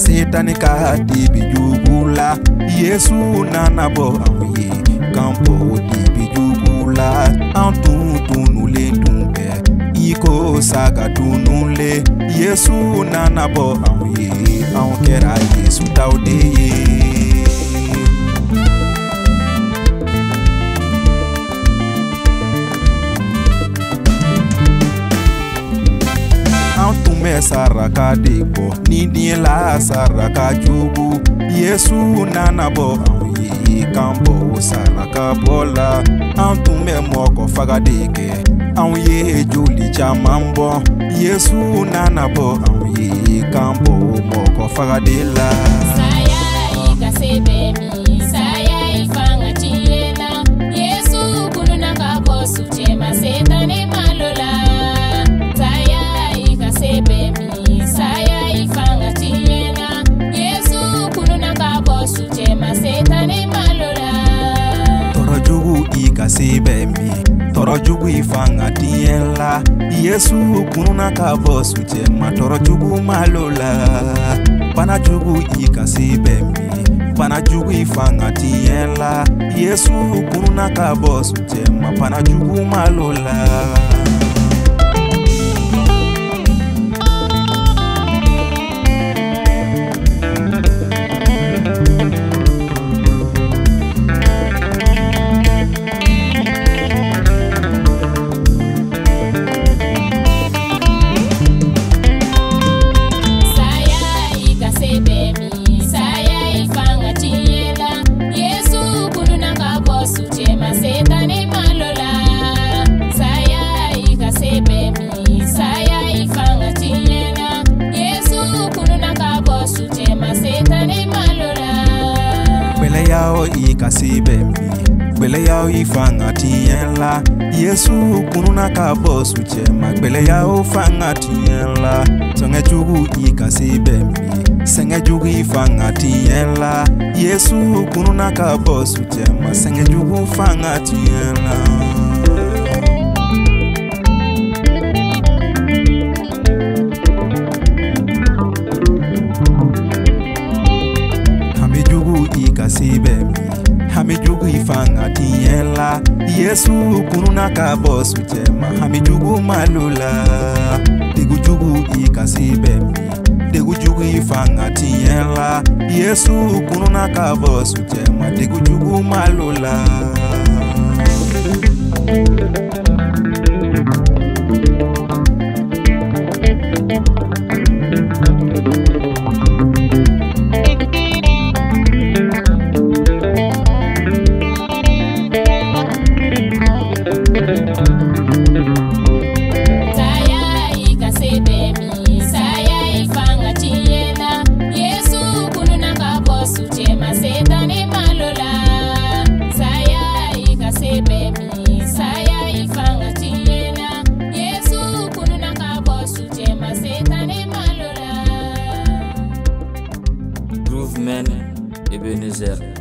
Setani ka dibi jugula Yesu nana bo amuye Kampo dibi jugula Antunule tumbe Iko saga tunule Yesu nana bo amuye Ankera Yesu taudeye Saraka debo nini la saraka jugu Yesu nana bo amuye kambo saraka bola antume moko fagadeke amuye juli chamambo Yesu nana bo amuye kambo moko fagadela saya ikasebe mi saya ifanga tiena Yesu kununa kabosu chema setani malola saya ikasebe Sebe mi toro jugu ifanga tiela Yesu kununa ka bosu chema toro jugu malola pana jugu ikasebe mi pana jugu ifanga tiela Yesu kununa ka bosu chema pana jugu malola Ikasibe mi Bele yao ifanga tiela Yesu kununa ka bosu chema Bele yao fanga tiela Songe jugu ikasibe mi Senge jugu ifanga tiela Yesu kununa ka bosu chema Senge jugu fanga tiela Hami jugu ikasibe mi Hami jugu ifanga tiela Yesu kununa ka bosu chema Hami jugu malula Degu jugu ikasibe mi Degu jugu ifanga tiela Yesu kununa ka bosu chema Degu jugu malula Groove Man Ebenezer.